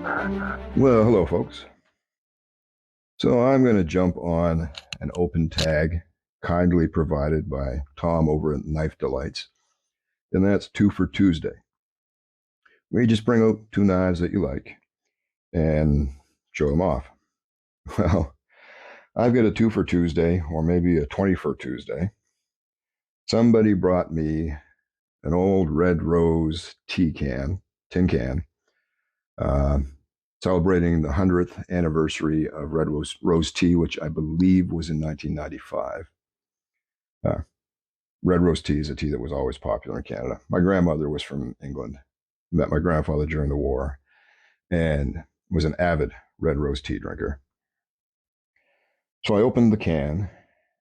Well, hello, folks. So I'm going to jump on an open tag kindly provided by Tom over at Knife Delights, and that's Two for Tuesday, where you just bring out two knives that you like and show them off. Well, I've got a Two for Tuesday, or maybe a 20 for Tuesday. Somebody brought me an old Red Rose tin can, uh, celebrating the 100th anniversary of Red Rose tea, which I believe was in 1995. Uh, Red Rose tea is a tea that was always popular in Canada. My grandmother was from England, met my grandfather during the war, and was an avid Red Rose tea drinker. So I opened the can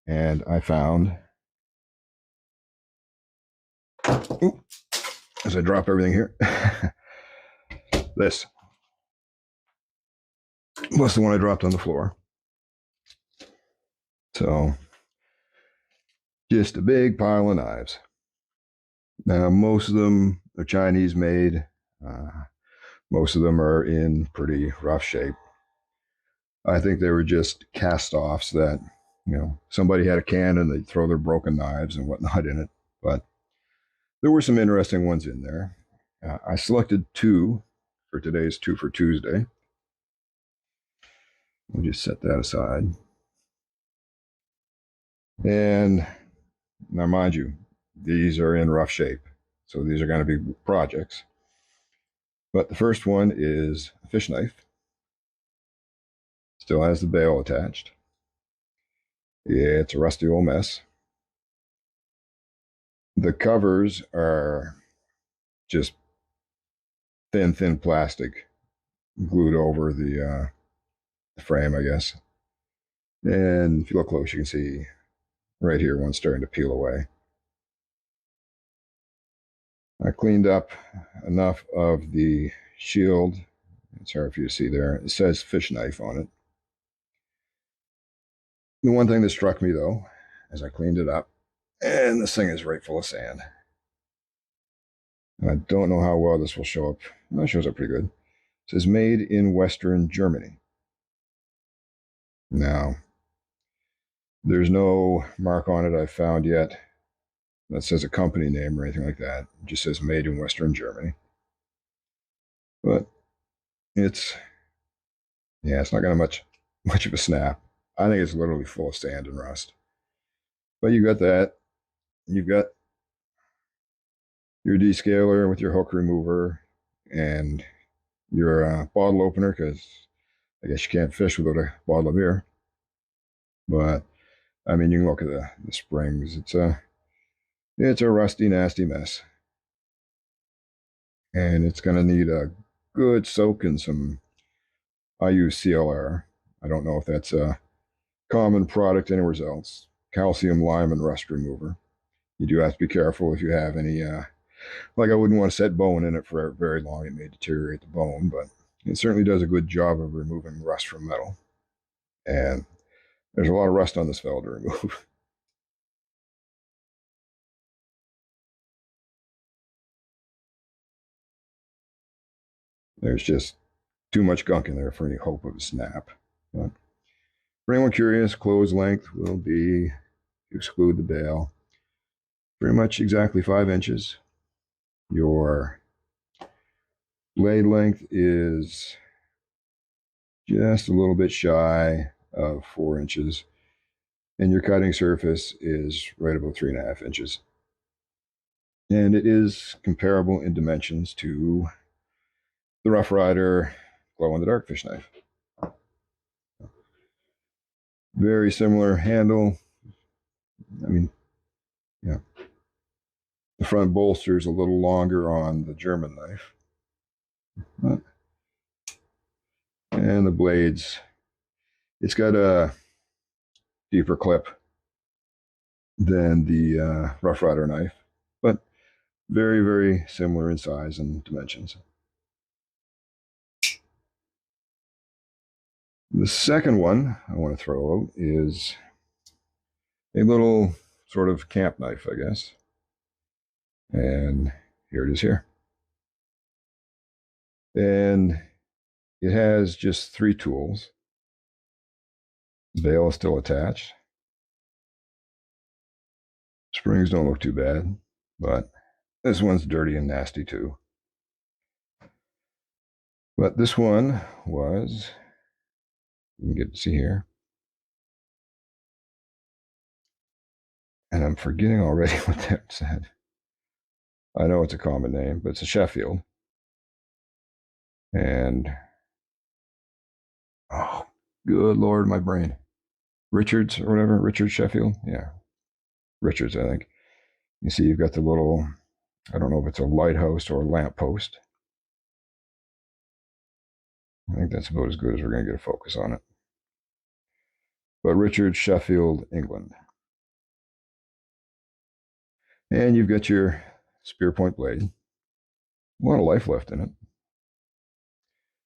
and I found, ooh, as I drop everything here, this was the one I dropped on the floor. So just a big pile of knives. Now, most of them are Chinese made. Most of them are in pretty rough shape. I think they were just cast offs that, somebody had a can and they'd throw their broken knives and whatnot in it. But there were some interesting ones in there. I selected two for today's Two for Tuesday. We'll just set that aside. And now, mind you, these are in rough shape. So these are going to be projects. But the first one is a fish knife. Still has the bail attached. Yeah, it's a rusty old mess. The covers are just thin plastic glued over the frame, I guess. And if you look close, you can see right here one's starting to peel away. I cleaned up enough of the shield. It's hard for you to see there. It says fish knife on it. The one thing that struck me, though, as I cleaned it up, and this thing is right full of sand. I don't know how well this will show up. Well, it shows up pretty good. It says made in Western Germany. Now, there's no mark on it I've found yet that says a company name or anything like that. It just says made in Western Germany. But it's not got much of a snap. I think it's literally full of sand and rust. But you got that. You've got your descaler with your hook remover and your bottle opener, because I guess you can't fish without a bottle of beer. But I mean, you can look at the springs. It's a rusty, nasty mess, and it's going to need a good soak in some. I use CLR. I don't know if that's a common product anywhere else. Calcium, lime, and rust remover. You do have to be careful if you have any. Like I wouldn't want to set bone in it for very long. It may deteriorate the bone, but it certainly does a good job of removing rust from metal. And there's a lot of rust on this fella to remove. There's just too much gunk in there for any hope of a snap. But for anyone curious, close length will be, to exclude the bail, pretty much exactly 5 inches. Your blade length is just a little bit shy of 4 inches. And your cutting surface is right about 3.5 inches. And it is comparable in dimensions to the Rough Rider glow-in-the-dark fish knife. Very similar handle. I mean, yeah. The front bolster is a little longer on the German knife. And the blades, it's got a deeper clip than the Rough Rider knife, but very similar in size and dimensions. The second one I want to throw out is a little sort of camp knife, I guess. And here it is here. And it has just 3 tools. The bail is still attached. Springs don't look too bad, but this one's dirty and nasty too. But this one was, you can get to see here, and I'm forgetting already what that said. I know it's a common name, but it's a Sheffield. And, oh, good Lord, my brain. Richards or whatever, Richard Sheffield? Yeah, Richards, I think. You see, you've got the little, I don't know if it's a lighthouse or a lamppost. I think that's about as good as we're going to get a focus on it. But Richard Sheffield, England. And you've got your spear point blade. A lot of life left in it.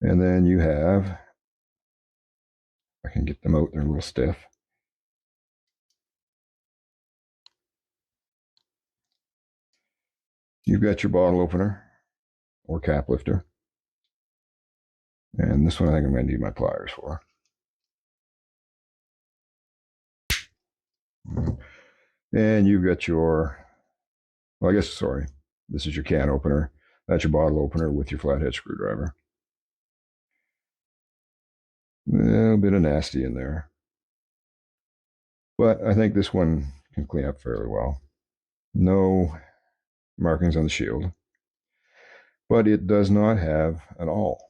And then you have, I can get them out, they're a little stiff. You've got your bottle opener or cap lifter. And this one I think I'm going to need my pliers for. And you've got your, well, I guess, sorry, this is your can opener. That's your bottle opener with your flathead screwdriver. A little bit of nasty in there. But I think this one can clean up fairly well. No markings on the shield. But it does not have an awl.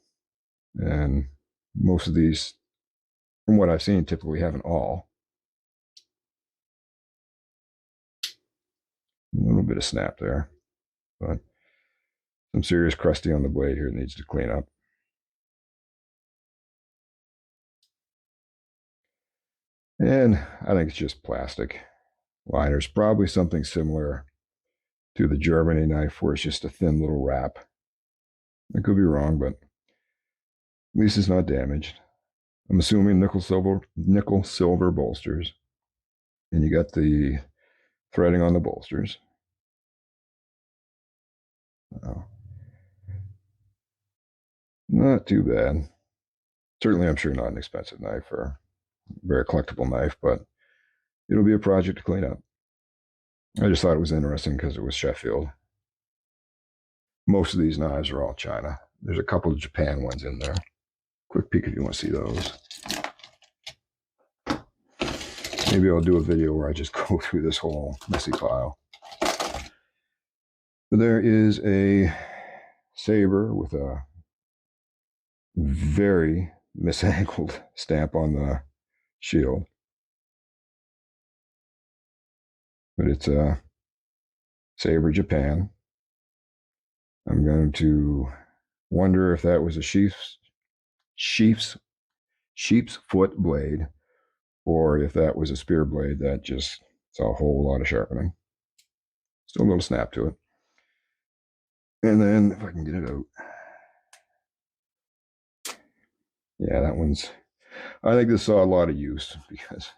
And most of these, from what I've seen, typically have an awl. A little bit of snap there, but some serious crusty on the blade here that needs to clean up. And I think it's just plastic liners, probably something similar to the Germany knife where it's just a thin little wrap. I could be wrong, but at least it's not damaged. I'm assuming nickel silver bolsters. And you got the threading on the bolsters. Oh. Not too bad. Certainly, I'm sure not an expensive knife or a very collectible knife, but it'll be a project to clean up. I just thought it was interesting because it was Sheffield. Most of these knives are all China. There's a couple of Japan ones in there. Quick peek if you want to see those. Maybe I'll do a video where I just go through this whole messy file. But there is a saber with a very misangled stamp on the shield. But it's a Saber Japan. I'm going to wonder if that was a sheep's foot blade, or if that was a spear blade that just saw a whole lot of sharpening. Still a little snap to it. And then if I can get it out. Yeah, that one's, I think this saw a lot of use because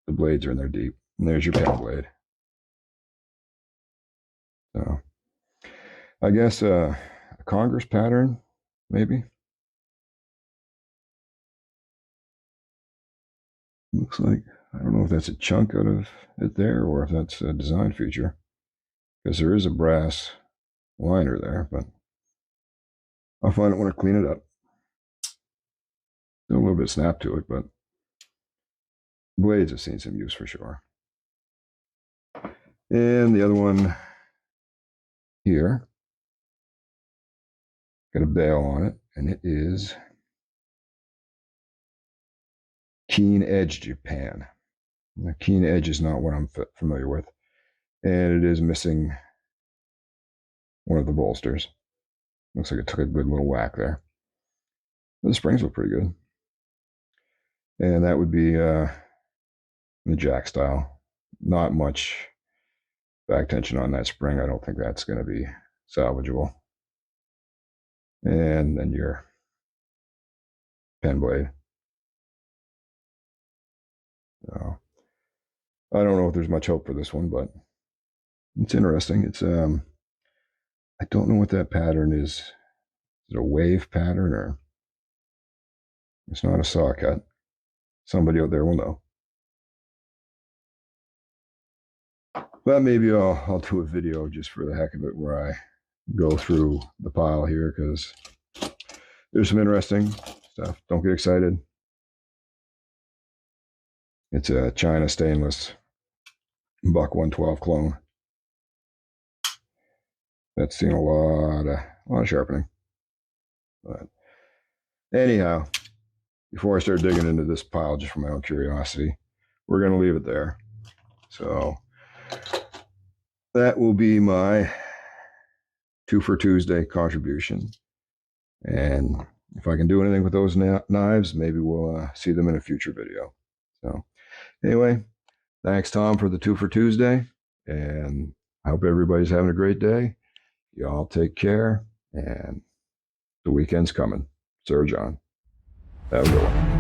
the blades are in there deep. And there's your pen blade. So I guess a Congress pattern, maybe. Looks like, I don't know if that's a chunk out of it there or if that's a design feature, because there is a brass liner there, but I'll find it when I clean it up. Still a little bit of snap to it, but blades have seen some use for sure. And the other one here, got a bail on it, and it is Keen Edge Japan. Now, Keen Edge is not what I'm familiar with, and it is missing one of the bolsters. Looks like it took a good little whack there. The springs look pretty good. And that would be the jack style. Not much back tension on that spring. I don't think that's going to be salvageable. And then your pen blade. So, I don't know if there's much hope for this one, but it's interesting. It's I don't know what that pattern is. Is it a wave pattern or It's not a saw cut. Somebody out there will know. But maybe I'll do a video just for the heck of it where I go through the pile here, because there's some interesting stuff. Don't get excited. It's a China stainless Buck 112 clone. That's seen a lot of sharpening. But anyhow, before I start digging into this pile, just for my own curiosity, we're going to leave it there. So that will be my 2 for Tuesday contribution. And if I can do anything with those knives, maybe we'll see them in a future video. So anyway, thanks, Tom, for the 2 for Tuesday. And I hope everybody's having a great day. Y'all take care. And the weekend's coming. Sir John. Have a good one.